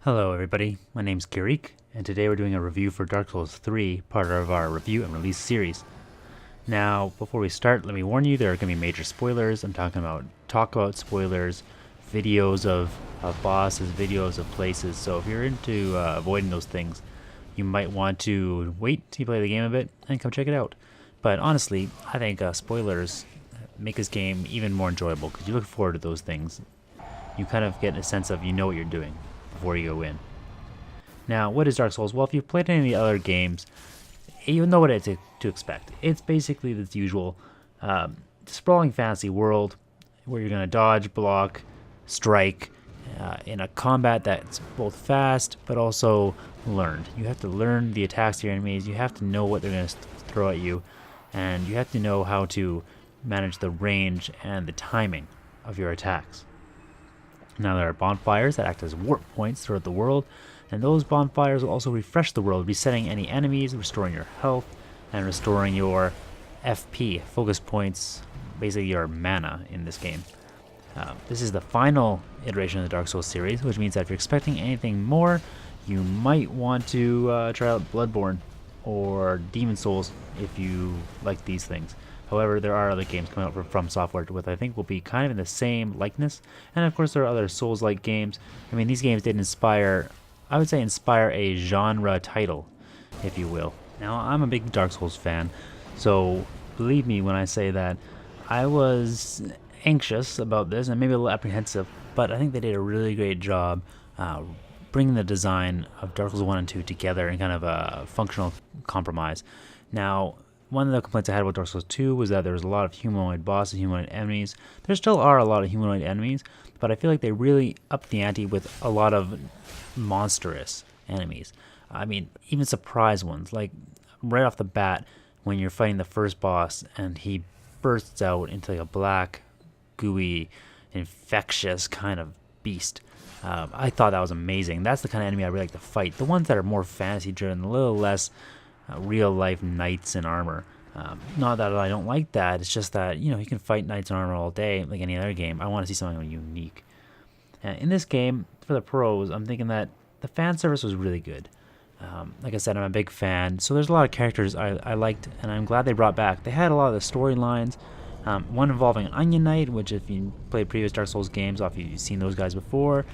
Hello everybody, my name's Kiereek, and today we're doing a review for Dark Souls 3, part of our review and release series. Now, before we start, let me warn you, there are going to be major spoilers. I'm talking about spoilers, videos of bosses, videos of places, so if you're into avoiding those things, you might want to wait till you play the game a bit and come check it out. But honestly, I think spoilers make this game even more enjoyable because you look forward to those things. You kind of get a sense of you know what you're doing before you go in. Now, what is Dark Souls? Well, if you've played any of the other games, you know what to expect. It's basically the usual sprawling fantasy world where you're going to dodge, block, strike in a combat that's both fast but also learned. You have to learn the attacks of your enemies, you have to know what they're going to throw at you, and you have to know how to manage the range and the timing of your attacks. Now, there are bonfires that act as warp points throughout the world, and those bonfires will also refresh the world, resetting any enemies, restoring your health, and restoring your FP, focus points, basically your mana in this game. This is the final iteration of the Dark Souls series, which means that if you're expecting anything more, you might want to try out Bloodborne or Demon Souls if you like these things. However, there are other games coming out from Software with I think will be kind of in the same likeness. And of course, there are other Souls-like games. I mean, these games did inspire, I would say, inspire a genre title, if you will. Now, I'm a big Dark Souls fan, so believe me when I say that I was anxious about this and maybe a little apprehensive, but I think they did a really great job bringing the design of Dark Souls 1 and 2 together in kind of a functional compromise. Now, one of the complaints I had about Dark Souls 2 was that there was a lot of humanoid bosses, humanoid enemies. There still are a lot of humanoid enemies, but I feel like they really upped the ante with a lot of monstrous enemies. I mean, even surprise ones, like right off the bat when you're fighting the first boss and he bursts out into like a black, gooey, infectious kind of beast. I thought that was amazing. That's the kind of enemy I really like to fight. The ones that are more fantasy driven, a little less real life knights in armor. Not that I don't like that, it's just that, you can fight knights in armor all day like any other game. I want to see something unique. In this game, for the pros, I'm thinking that the fan service was really good. Like I said, I'm a big fan, so there's a lot of characters I liked, and I'm glad they brought back. They had a lot of the storylines, one involving an Onion Knight, which if you played previous Dark Souls games, if you've seen those guys before.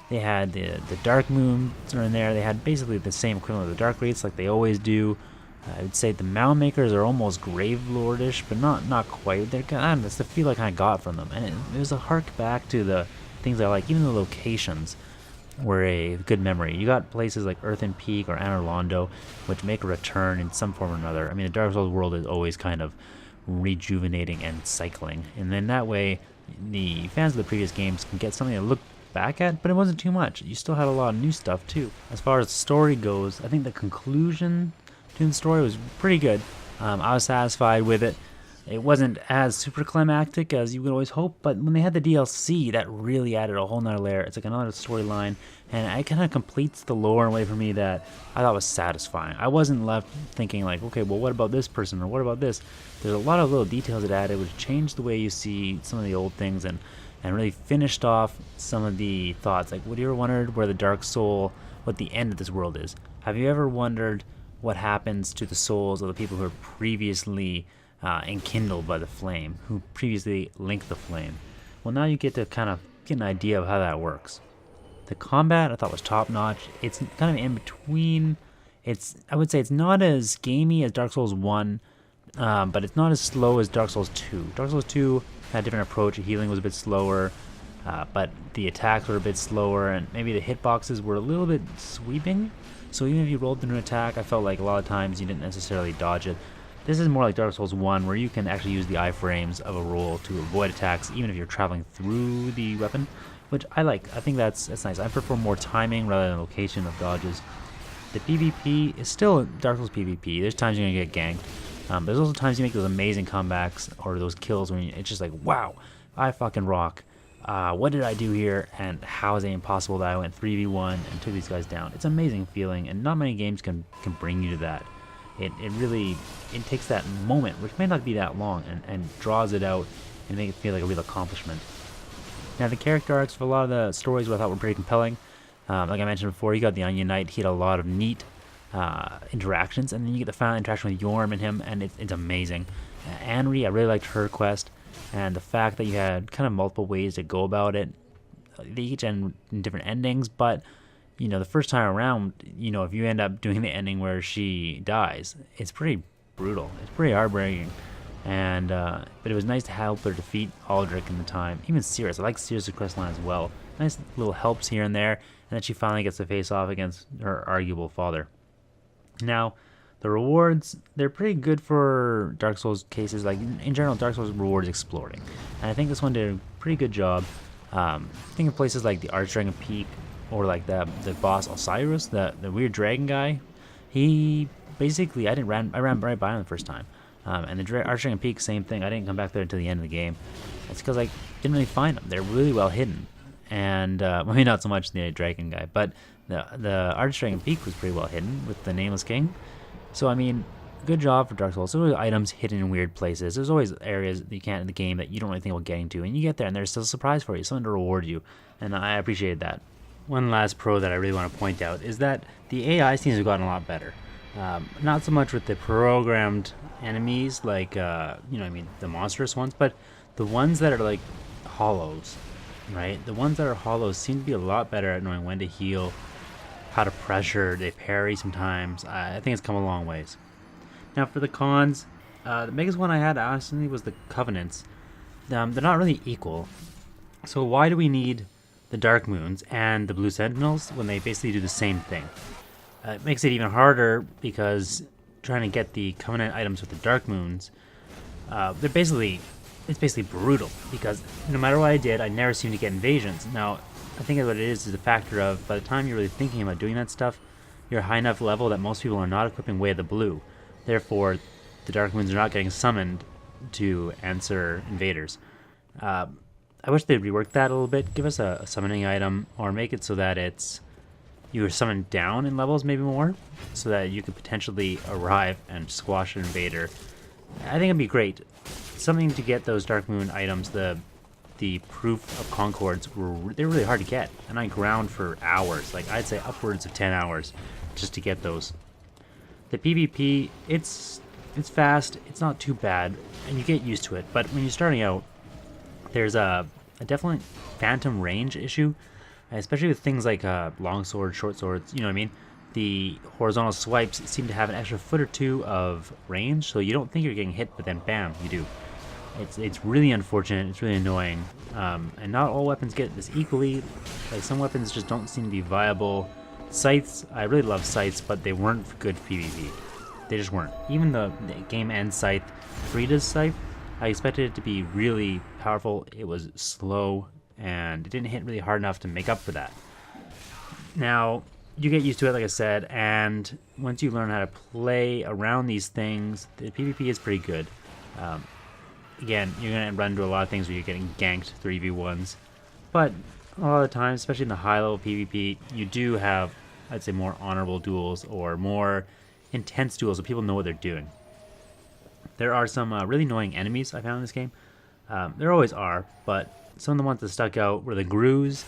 They had the Dark Moons are in there. They had basically the same equivalent of the Dark Wraiths like they always do. I would say the Mound Makers are almost Grave Lordish, but not quite. They're kind of, I don't know, that's the feel I kind of got from them. And it was a hark back to the things I like. Even the locations were a good memory. You got places like Earthen Peak or Anor Londo, which make a return in some form or another. I mean, the Dark Souls world is always kind of rejuvenating and cycling. And then that way, the fans of the previous games can get something to look back at, but it wasn't too much. You still had a lot of new stuff too. As far as the story goes, I think the conclusion to the story was pretty good. I was satisfied with it. It wasn't as super climactic as you would always hope, but when they had the DLC, that really added a whole nother layer. It's like another storyline, and it kind of completes the lore in a way for me that I thought was satisfying. I wasn't left thinking like, okay, well, what about this person, or what about this? There's a lot of little details it added, which changed the way you see some of the old things, and really finished off some of the thoughts. Like, would you ever wondered where the Dark Soul, what the end of this world is? Have you ever wondered what happens to the souls of the people who are previously enkindled by the flame, who previously linked the flame? Well, now you get to kind of get an idea of how that works. The combat I thought was top notch. It's kind of in between. I would say it's not as gamey as Dark Souls 1, but it's not as slow as Dark Souls 2. Dark Souls 2 had a different approach. The healing was a bit slower, but the attacks were a bit slower, and maybe the hitboxes were a little bit sweeping. So even if you rolled into an attack, I felt like a lot of times you didn't necessarily dodge it. This is more like Dark Souls 1, where you can actually use the iframes of a roll to avoid attacks, even if you're traveling through the weapon, which I like. I think that's nice. I prefer more timing rather than location of dodges. The PvP is still Dark Souls PvP. There's times you're going to get ganked. But there's also times you make those amazing comebacks or those kills when it's just like, wow, I fucking rock. What did I do here, and how is it impossible that I went 3v1 and took these guys down? It's an amazing feeling, and not many games can bring you to that. It really takes that moment, which may not be that long, and draws it out and make it feel like a real accomplishment. Now, the character arcs for a lot of the stories I thought were pretty compelling. Like I mentioned before, you got the Onion Knight. He had a lot of neat interactions, and then you get the final interaction with Yorm and him, and it's amazing. Anri, I really liked her quest, and the fact that you had kind of multiple ways to go about it. They each end in different endings, but the first time around, if you end up doing the ending where she dies, it's pretty brutal. It's pretty heartbreaking. And but it was nice to help her defeat Aldrich in the time. Even Cirrus, I like Cirrus' quest line as well. Nice little helps here and there, and then she finally gets to face off against her arguable father. Now, the rewards, they're pretty good for Dark Souls cases. Like in general, Dark Souls rewards exploding, and I think this one did a pretty good job. Think of places like the Archdragon Peak, or like the boss Osiris, the weird dragon guy. He basically, I ran right by him the first time. And the Archdragon Peak, same thing. I didn't come back there until the end of the game. It's because I didn't really find them. They're really well hidden, and maybe not so much the dragon guy, but the Archdragon Peak was pretty well hidden with the Nameless King. So I mean, good job for Dark Souls. There's always items hidden in weird places. There's always areas that you can't in the game that you don't really think about getting to, and you get there, and there's still a surprise for you, something to reward you, and I appreciated that. One last pro that I really want to point out is that the AI seems to have gotten a lot better. Not so much with the programmed enemies, like, the monstrous ones, but the ones that are like hollows, right? The ones that are hollows seem to be a lot better at knowing when to heal, how to pressure, they parry sometimes. I think it's come a long ways. Now for the cons, the biggest one I had honestly was the Covenants. They're not really equal. So why do we need the Dark Moons and the Blue Sentinels when they basically do the same thing? It makes it even harder because trying to get the Covenant items with the Dark Moons, it's basically brutal, because no matter what I did, I never seemed to get invasions. Now, I think what it is a factor of, by the time you're really thinking about doing that stuff, you're a high enough level that most people are not equipping Way of the Blue. Therefore, the Dark Moons are not getting summoned to answer invaders. I wish they'd rework that a little bit. Give us a summoning item, or make it so that you were summoned down in levels maybe more, so that you could potentially arrive and squash an invader. I think it'd be great. Something to get those Dark Moon items, the Proof of Concords, they're really hard to get, and I ground for hours, like I'd say upwards of 10 hours just to get those. The PvP, it's fast, it's not too bad, and you get used to it, but when you're starting out, there's a definite phantom range issue, especially with things like long swords, short swords, you know what I mean? The horizontal swipes seem to have an extra foot or two of range, so you don't think you're getting hit, but then bam, you do. It's really unfortunate, it's really annoying, and not all weapons get this equally. Like, some weapons just don't seem to be viable. Scythes, I really love scythes, but they weren't good PvP. They just weren't. Even the game end scythe, Frida's scythe, I expected it to be really powerful. It was slow, and it didn't hit really hard enough to make up for that. Now, you get used to it, like I said, and once you learn how to play around these things, the PvP is pretty good. Again, you're going to run into a lot of things where you're getting ganked 3v1s, but a lot of the time, especially in the high-level PvP, you do have, I'd say, more honorable duels or more intense duels where people know what they're doing. There are some really annoying enemies I found in this game. There always are, but some of the ones that stuck out were the Grues.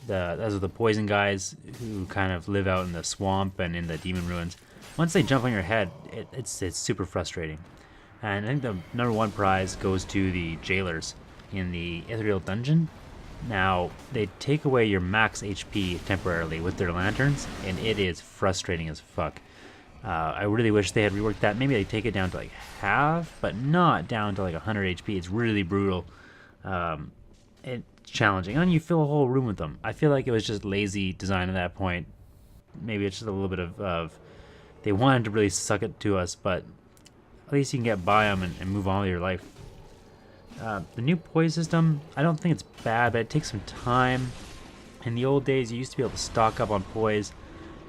Those are the poison guys who kind of live out in the swamp and in the demon ruins. Once they jump on your head, it's super frustrating. And I think the number one prize goes to the jailers in the Ethereal Dungeon. Now, they take away your max HP temporarily with their lanterns, and it is frustrating as fuck. I really wish they had reworked that. Maybe they take it down to like half, but not down to like 100 HP. It's really brutal. It's challenging. And then you fill a whole room with them. I feel like it was just lazy design at that point. Maybe it's just a little bit of they wanted to really suck it to us, but at least you can get by them and move on with your life. The new poise system, I don't think it's bad, but it takes some time. In the old days, you used to be able to stock up on poise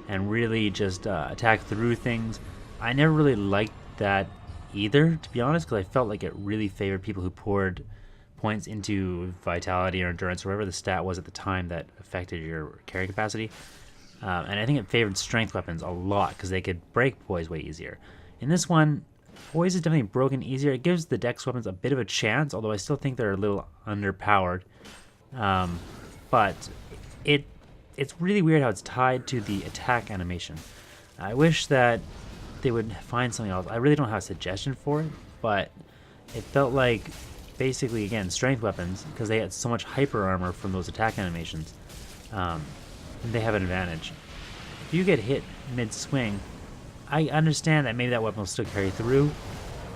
and really just attack through things. I never really liked that either, to be honest, because I felt like it really favored people who poured points into vitality or endurance, or whatever the stat was at the time that affected your carry capacity. And I think it favored strength weapons a lot because they could break poise way easier. In this one, poise is definitely broken easier. It gives the dex weapons a bit of a chance, although I still think they're a little underpowered. But it's really weird how it's tied to the attack animation. I wish that they would find something else. I really don't have a suggestion for it, but it felt like basically, again, strength weapons, because they had so much hyper armor from those attack animations, they have an advantage. If you get hit mid-swing, I understand that maybe that weapon will still carry through,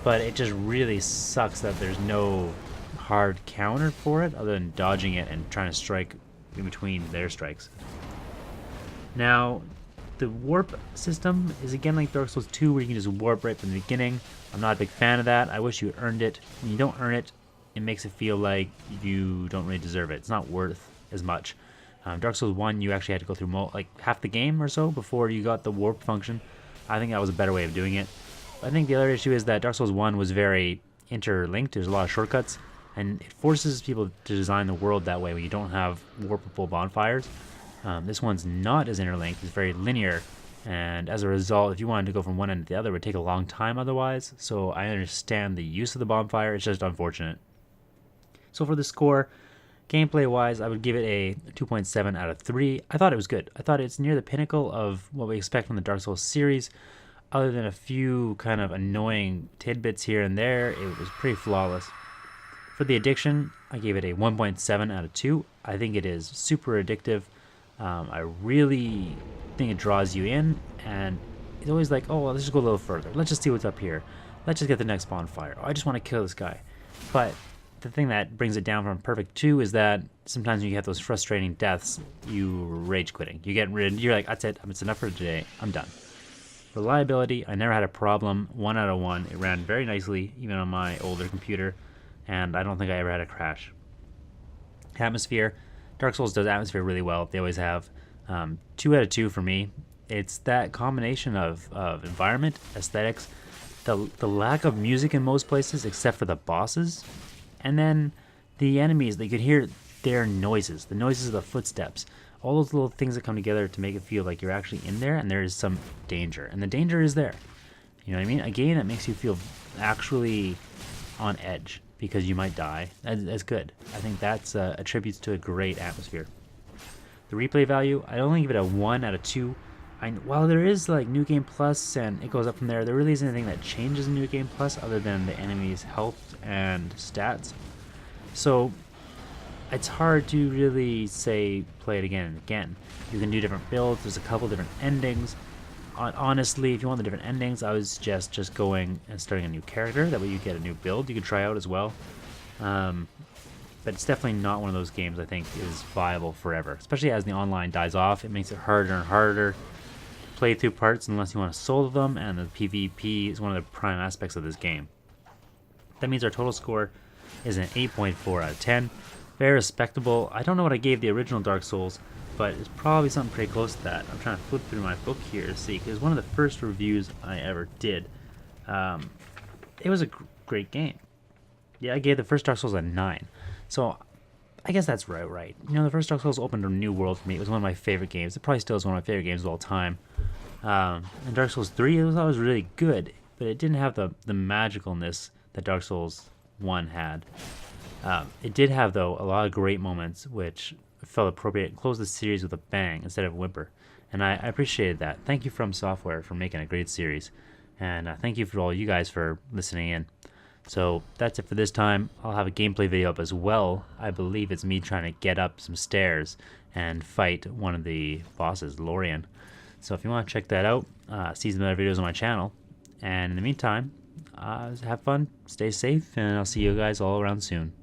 but it just really sucks that there's no hard counter for it other than dodging it and trying to strike in between their strikes. Now, the warp system is again like Dark Souls 2 where you can just warp right from the beginning. I'm not a big fan of that. I wish you earned it. When you don't earn it, it makes it feel like you don't really deserve it. It's not worth as much. Dark Souls 1, you actually had to go through like half the game or so before you got the warp function. I think that was a better way of doing it. I think the other issue is that Dark Souls 1 was very interlinked. There's a lot of shortcuts, and it forces people to design the world that way when you don't have warpable bonfires. This one's not as interlinked. It's very linear, and as a result, if you wanted to go from one end to the other, it would take a long time otherwise. So I understand the use of the bonfire. It's just unfortunate. So for the score, gameplay-wise, I would give it a 2.7 out of 3. I thought it was good. I thought it's near the pinnacle of what we expect from the Dark Souls series. Other than a few kind of annoying tidbits here and there, it was pretty flawless. For the addiction, I gave it a 1.7 out of 2. I think it is super addictive. I really think it draws you in, and it's always like, oh, well, let's just go a little further. Let's just see what's up here. Let's just get the next bonfire. Oh, I just want to kill this guy. But the thing that brings it down from perfect 2 is that sometimes when you have those frustrating deaths, you rage quitting. You're like, that's it. It's enough for today. I'm done. Reliability, I never had a problem. 1 out of 1. It ran very nicely, even on my older computer, and I don't think I ever had a crash. Atmosphere, Dark Souls does atmosphere really well. They always have. 2 out of 2 for me. It's that combination of environment, aesthetics, the lack of music in most places except for the bosses, and then the enemies. They could hear their noises, the noises of the footsteps, all those little things that come together to make it feel like you're actually in there and there is some danger, and the danger is there. You know what I mean? A game that makes you feel actually on edge because you might die. That's good. I think that's attributes to a great atmosphere. The replay value, I only give it a 1 out of 2. While there is like New Game Plus and it goes up from there, there really isn't anything that changes in New Game Plus other than the enemy's health and stats. So it's hard to really say play it again and again. You can do different builds. There's a couple different endings. Honestly, if you want the different endings, I would suggest just going and starting a new character. That way you get a new build you can try out as well. But it's definitely not one of those games I think is viable forever. Especially as the online dies off, it makes it harder and harder to play through parts unless you want to solo them, and the PvP is one of the prime aspects of this game. That means our total score is an 8.4 out of 10. Very respectable. I don't know what I gave the original Dark Souls, but it's probably something pretty close to that. I'm trying to flip through my book here to see, because one of the first reviews I ever did, it was a great game. Yeah, I gave the first Dark Souls a 9. So I guess that's right. You know, the first Dark Souls opened a new world for me. It was one of my favorite games. It probably still is one of my favorite games of all time. And Dark Souls 3, it was always really good, but it didn't have the magicalness that Dark Souls 1 had. It did have, though, a lot of great moments, which felt appropriate and closed the series with a bang instead of a whimper. And I appreciated that. Thank you From Software for making a great series. And thank you for all you guys for listening in. So that's it for this time. I'll have a gameplay video up as well. I believe it's me trying to get up some stairs and fight one of the bosses, Lorien. So if you want to check that out, see some other videos on my channel. And in the meantime, have fun, stay safe, and I'll see you guys all around soon.